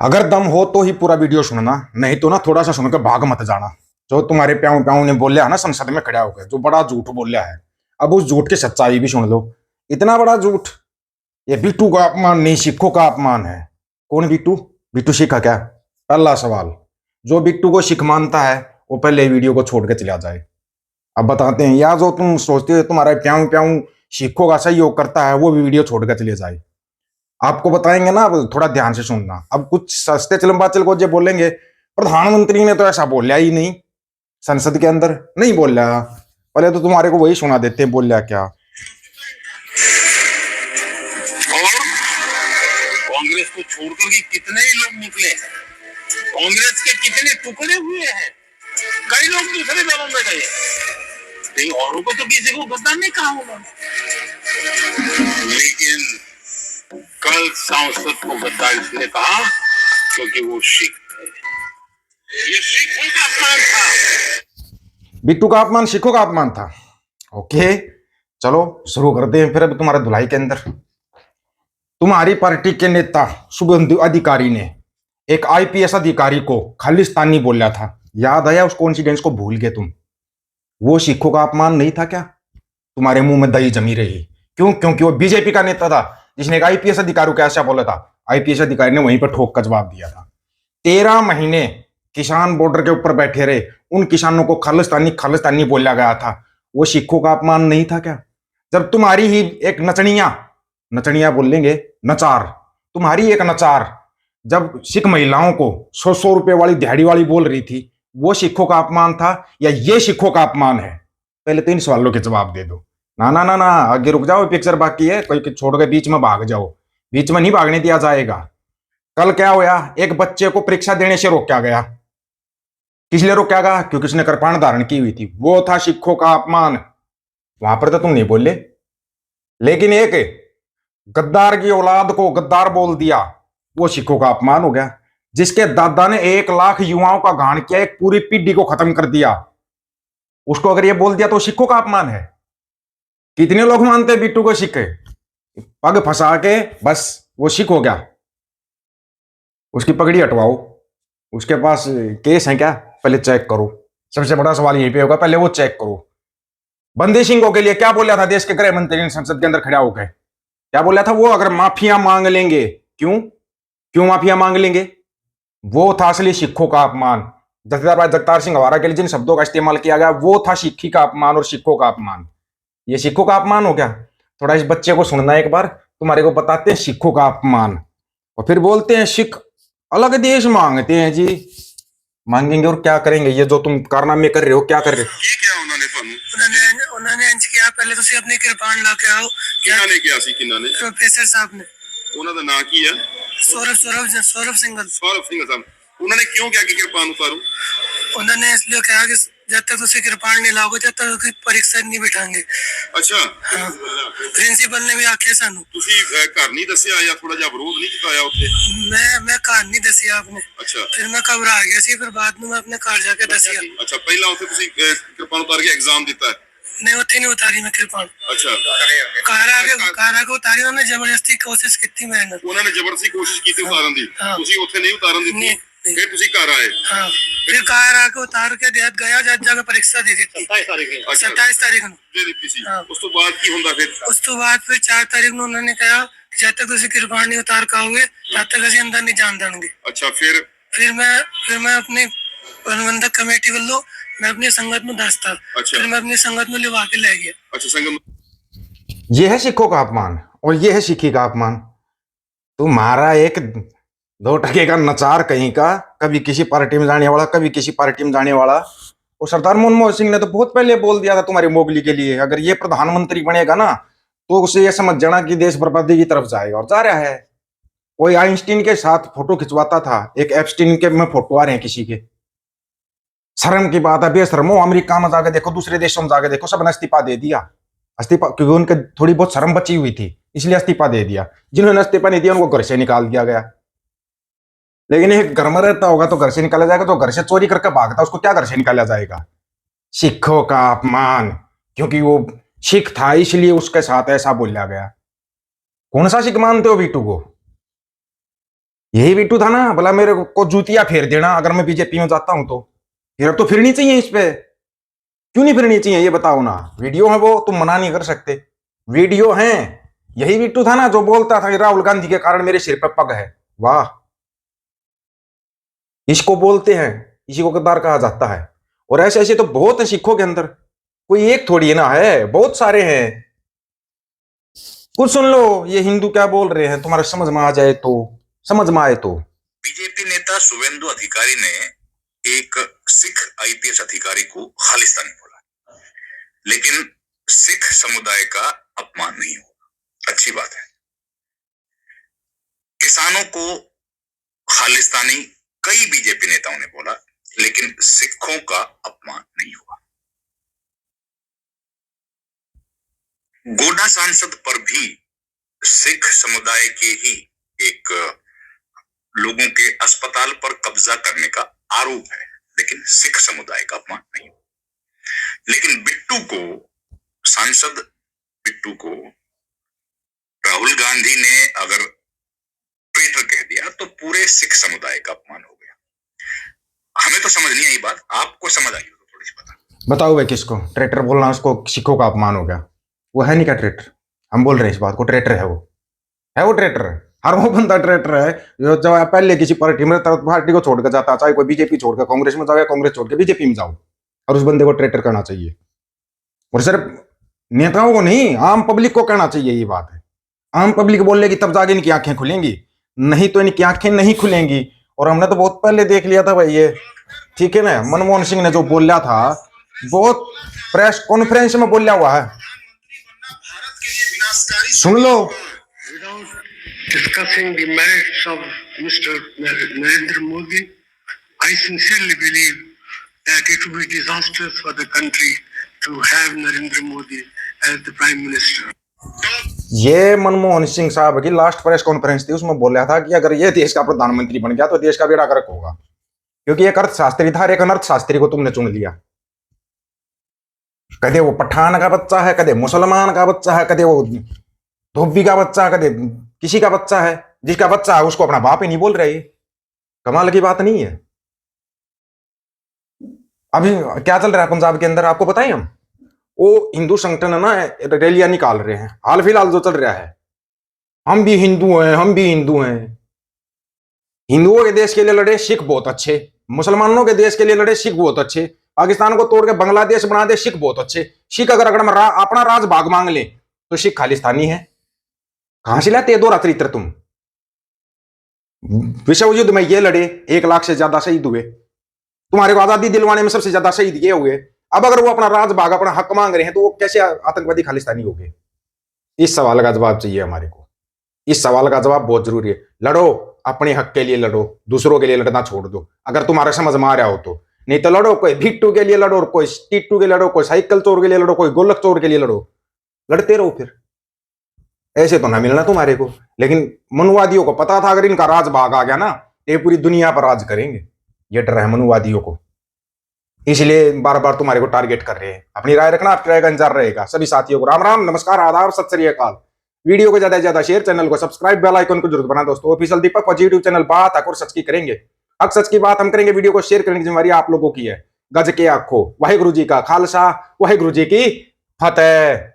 अगर दम हो तो ही पूरा वीडियो सुनना, नहीं तो ना थोड़ा सा सुनकर भाग मत जाना। जो तुम्हारे प्याऊ प्याऊ ने बोलिया है ना संसद में खड़ा होकर, जो बड़ा झूठ बोलिया है, अब उस झूठ की सच्चाई भी सुन लो। इतना बड़ा झूठ। ये बिट्टू का अपमान नहीं, सिखों का अपमान है। कौन बिट्टू? बिट्टू सिख है क्या? पहला सवाल। जो बिट्टू को सिख मानता है वो पहले वीडियो को छोड़ के चला जाए। अब बताते हैं, या जो तुम सोचते हो तुम्हारा प्याऊ प्याऊ सिखों का सहयोग करता है, वो भी वीडियो छोड़ के चले जाए। आपको बताएंगे ना, अब थोड़ा ध्यान से सुनना। अब कुछ सस्ते चलमबाचल को जो बोलेंगे, प्रधानमंत्री ने तो ऐसा बोला ही नहीं, संसद के अंदर नहीं बोला। पहले तो तुम्हारे को वही सुना देते हैं बोला क्या। और कांग्रेस को छोड़कर के कितने ही लोग निकले हैं, कांग्रेस के कितने टुकड़े हुए हैं, कई लोग दूसरे दलों में गए, कई औरों को तो किसी को गद्दार नहीं कहा होगा, लेकिन कल सांसद को गद्दार इसने कहा क्योंकि वो सिख है। ये सिखों का अपमान था। बिट्टू का अपमान सिखों का अपमान था। ओके, चलो शुरू करते हैं फिर। अब तुम्हारे धुलाई के अंदर तुम्हारी पार्टी के नेता शुभेंदु अधिकारी ने एक आईपीएस अधिकारी को खालिस्तानी बोला था। याद आया उस कॉन्सिडेंस को? भूल गए तुम? वो सिखों का अपमान नहीं था क्या? तुम्हारे मुंह में दही जमी रही। क्यों? क्योंकि वो बीजेपी का नेता था जिसने एक आईपीएस अधिकारी को ऐसा बोला था। आईपीएस अधिकारी ने वहीं पर ठोक का जवाब दिया था। 13 महीने किसान बॉर्डर के ऊपर बैठे रहे, उन किसानों को खालिस्तानी खालिस्तानी बोला गया था। वो सिखों का अपमान नहीं था क्या? जब तुम्हारी ही एक नचनिया, नचनिया बोलेंगे, नचार, तुम्हारी एक नचार जब सिख महिलाओं को 100 रुपए वाली दिहाड़ी वाली बोल रही थी, वो सिखों का अपमान था या ये सिखों का अपमान है? पहले तो इन सवालों के जवाब दे दो। ना ना ना ना, आगे रुक जाओ, पिक्चर बाकी है। कोई छोड़ के बीच में भाग जाओ, बीच में नहीं भागने दिया जाएगा। कल क्या हुआ? एक बच्चे को परीक्षा देने से रोका गया। किस लिए रोका गया? क्योंकि उसने कृपाण धारण की हुई थी। वो था सिखों का अपमान। वहां पर तो तुम नहीं बोले, लेकिन एक गद्दार की औलाद को गद्दार बोल दिया, वो सिखों का अपमान हो गया। जिसके दादा ने 1 लाख युवाओं का गान किया, एक पूरी पीढ़ी को खत्म कर दिया, उसको अगर ये बोल दिया तो सिखों का अपमान है। कितने लोग मानते हैं बिट्टू को सिख? पग फंसा के बस वो सिख हो गया। उसकी पगड़ी हटवाओ। उसके पास केस है क्या? पहले चेक करो। सबसे बड़ा सवाल यहीं पे होगा, पहले वो चेक करो। बंदी सिंह के लिए क्या बोला था देश के गृह मंत्री ने संसद के अंदर खड़ा होकर? क्या बोला था वो? अगर माफिया मांग लेंगे। क्यों? क्यों माफिया मांग लेंगे? वो था असली सिखों का अपमान। जथेदार भाई जगतार सिंह हवारा के लिए जिन शब्दों का इस्तेमाल किया गया, वो था सिक्खी का अपमान और सिखों का अपमान। ये सिखों का अपमान हो गया। थोड़ा इस बच्चे को सुनना एक बार, तुम्हारे को बताते हैं सिखों का अपमान। और फिर बोलते हैं सिख अलग देश मांगते हैं जी। मांगेंगे और क्या करेंगे? ये जो तुम कारनामे कर रहे हो, क्या कर रहे हो? ये क्या उन्होंने उन्होंने इंच किया। पहले ਤੁਸੀਂ अपनी कृपाण ला के आओ। किन्ना ने किया सी? किन्ना ने? प्रोफेसर साहब ने। ਉਹਨਾਂ ਦਾ ਨਾਂ ਕੀ ਹੈ? सौरभ सिंघल साहब। उन्होंने क्यों क्या कि कृपाण उतारो? उन्होंने इसलिए कहा कि जब तक तुम कृपाण नहीं लाओगे जब तक परीक्षा नहीं बिठाएंगे। अच्छा, हाँ। प्रिंसिपल ने भी आखिया सानू ਤੁਸੀਂ ਘਰ ਨਹੀਂ ਦੱਸਿਆ ਜਾਂ ਥੋੜਾ ਜਿਹਾ ਵਿਰੋਧ ਨਹੀਂ ਜਤਾਇਆ ਉੱਥੇ? मैं घर नहीं दसिया आपने। अच्छा, फिर मैं घबरा गया सी, फिर बाद में मैं अपने घर जाके दसिया। अच्छा, ਪਹਿਲਾਂ ਉੱਥੇ ਤੁਸੀਂ कृपाण उतार के एग्जाम ਦਿੱਤਾ है? नहीं, उत्थे नहीं उतारी मैं कृपाण। अच्छा, घर आके उतारी। उन्होंने जबरदस्ती कोशिश की मेरे नाल। उन्होंने जबरदस्ती कोशिश की थी उतारन दी, ਤੁਸੀਂ ਉੱਥੇ नहीं उतारन दी? फिर ਤੁਸੀਂ घर आए? हाँ, फिर घर आके उतार के देत गया, जब जाके परीक्षा दे दी थी 27 तारीख को। 27 तारीख को दे दी थी। उस तो बाद की हुंदा? फिर उस तो बाद फिर 4 तारीख को उन्होंने कहा जब तक तुम कृपाण नहीं उतार के आओगे तब तक असं अंदर नहीं जान देंगे। अच्छा, फिर मैं अपनी प्रबंधक कमेटी वालों मैं अपनी संगत में दसता। अच्छा, फिर मैं अपनी संगत में लिवा के ले गया। अच्छा, संगत। ये है सिखों का अपमान और ये है सिक्खी का अपमान। तुम्हारा एक 2 टके का नचार कहीं का, कभी किसी पार्टी में जाने वाला, कभी किसी पार्टी में जाने वाला। और सरदार मनमोहन सिंह ने तो बहुत पहले बोल दिया था तुम्हारी मोगली के लिए, अगर ये प्रधानमंत्री बनेगा ना तो उसे ये समझ जाना कि देश बर्बादी की तरफ जाएगा, और जा रहा है। कोई आइंस्टीन के साथ फोटो खिंचवाता था, एक एप्स्टीन के में फोटो आ रहे हैं किसी के। शर्म की बात है, बेशर्म हो। अमेरिका में जाके देखो, दूसरे देशों में जाके देखो, सबने इस्तीफा दे दिया। इस्तीफा क्योंकि उनके थोड़ी बहुत शर्म बची हुई थी, इसलिए इस्तीफा दे दिया। जिन्होंने इस्तीफा नहीं दिया उनको घर से निकाल दिया गया। लेकिन एक घर में रहता होगा तो घर से निकाला जाएगा, तो घर से चोरी करके भागता उसको क्या घर से निकाला जाएगा? सिखों का अपमान, क्योंकि वो सिख था इसलिए उसके साथ ऐसा बोला गया। कौन सा सिख मानते हो बिट्टू को? यही बिट्टू था ना, भला मेरे को जूतियां फेर देना अगर मैं बीजेपी में जाता हूं तो। फिर अब तो फिरनी चाहिए इस पे, क्यों नहीं फिरनी चाहिए ये बताओ ना। वीडियो है वो, तुम मना नहीं कर सकते, वीडियो है। यही बिट्टू था ना जो बोलता था कि राहुल गांधी के कारण मेरे सिर पर पग है। वाह, इसको बोलते हैं, इसी को गद्दार कहा जाता है। और ऐसे ऐसे तो बहुत है सिखों के अंदर, कोई एक थोड़ी है ना, है बहुत सारे हैं। कुछ सुन लो ये हिंदू क्या बोल रहे हैं, तुम्हारे समझ में आ जाए तो, समझ में आए तो। बीजेपी नेता शुभेंदु अधिकारी ने एक सिख आईपीएस अधिकारी को खालिस्तानी बोला, लेकिन सिख समुदाय का अपमान नहीं हुआ। अच्छी बात है। किसानों को खालिस्तानी कई बीजेपी नेताओं ने बोला, लेकिन सिखों का अपमान नहीं हुआ। गोड्डा सांसद पर भी सिख समुदाय के ही एक लोगों के अस्पताल पर कब्जा करने का आरोप है, लेकिन सिख समुदाय का अपमान नहीं हुआ। लेकिन बिट्टू को, सांसद बिट्टू को राहुल गांधी ने अगर ट्रेटर कह दिया तो पूरे सिख समुदाय का अपमान हो गया। हमें तो समझ नहीं आई बात, आपको समझ आई हो तो थोड़ी सी बताओ भाई, किसको ट्रेटर बोलना, उसको सिखों का अपमान हो गया? वो है नहीं क्या ट्रेटर? हम बोल रहे हैं इस बात को, ट्रेटर है वो, है वो ट्रेटर है। हर वो बंदा ट्रेटर है जो जब पहले किसी पार्टी में पार्टी को छोड़कर जाता, चाहे कोई बीजेपी छोड़कर कांग्रेस में जाओ या कांग्रेस छोड़ के बीजेपी में जाओ, और उस बंदे को ट्रेटर करना चाहिए। और सिर्फ नेताओं को नहीं, आम पब्लिक को कहना चाहिए ये बात है। आम पब्लिक बोलेगी तब जाके इनकी आंखें खुलेंगी, नहीं तो इनकी आंखें नहीं खुलेंगी। और हमने तो बहुत पहले देख लिया था भाई ये, ठीक है ना, मनमोहन सिंह ने जो बोला था, बहुत प्रेस कॉन्फ्रेंस में बोला हुआ है, सुन लो। Discussing the merits of Mr. Narendra Modi, I sincerely believe that it would be disastrous for the country to have Narendra Modi as the Prime Minister. ये मनमोहन सिंह साहब की लास्ट प्रेस कॉन्फ्रेंस थी, उसमें बोला था कि अगर ये देश का प्रधानमंत्री बन गया तो देश का बेड़ा गर्क होगा, क्योंकि एक अर्थशास्त्री था, एक अनर्थशास्त्री को तुमने चुन लिया। कदे वो पठान का बच्चा है, कदे मुसलमान का बच्चा है, कदे वो धोबी का बच्चा, कदे किसी का बच्चा है। जिसका बच्चा है उसको अपना बाप ही नहीं बोल रहे, कमाल की बात नहीं है। अभी क्या चल रहा है पंजाब के अंदर आपको पता है? हम वो हिंदू संगठन है ना, रैलियां निकाल रहे हैं। हाल फिलहाल जो चल रहा है, हम भी हिंदू हैं, हम भी हिंदू हैं। हिंदुओं के देश के लिए लड़े सिख बहुत अच्छे, मुसलमानों के देश के लिए लड़े सिख बहुत अच्छे, पाकिस्तान को तोड़ के बांग्लादेश बना दे सिख बहुत अच्छे। सिख अगर अपना राज भाग मांग ले तो सिख खालिस्तानी है। कहां से लाते दो चरित्र तुम? विश्व युद्ध में ये लड़े, 1 लाख से ज्यादा शहीद हुए, तुम्हारे को आजादी दिलवाने में सबसे ज्यादा शहीद ये हुए। अब अगर वो अपना राज भाग, अपना हक मांग रहे हैं, तो वो कैसे आतंकवादी खालिस्तानी हो गए? इस सवाल का जवाब चाहिए हमारे को, इस सवाल का जवाब बहुत जरूरी है। लड़ो, अपने हक के लिए लड़ो, दूसरों के लिए लड़ना छोड़ दो, अगर तुम्हारे समझ में आ रहा हो तो। नहीं तो लड़ो, कोई भिट्टू के लिए लड़ो, कोई टिट्टू के लिए लड़ो, कोई साइकिल चोर के लिए लड़ो, कोई गोलक चोर के लिए लड़ो, लड़ते रहो। फिर ऐसे तो ना मिलना तुम्हारे को। लेकिन मनुवादियों को पता था अगर इनका राज भाग आ गया ना, ये पूरी दुनिया पर राज करेंगे। ये डर है मनुवादियों को, इसलिए बार बार तुम्हारे को टारगेट कर रहे हैं। अपनी राय रखना, आपकी राय का इंतजार रहेगा। सभी साथियों को राम राम, नमस्कार, आदाब, सत श्री अकाल। वीडियो को ज्यादा से ज्यादा शेयर, चैनल को सब्सक्राइब, बेल आइकन को जरूर बना दोस्तों। ऑफिशियल दीपक फौजी यूट्यूब चैनल बात हक और सच की करेंगे, हक सच की बात हम करेंगे। वीडियो को शेयर करने की जिम्मेवारी आप लोगों की है। गज के आखो, वाहिगुरु जी का खालसा, वाहिगुरु जी की फतेह।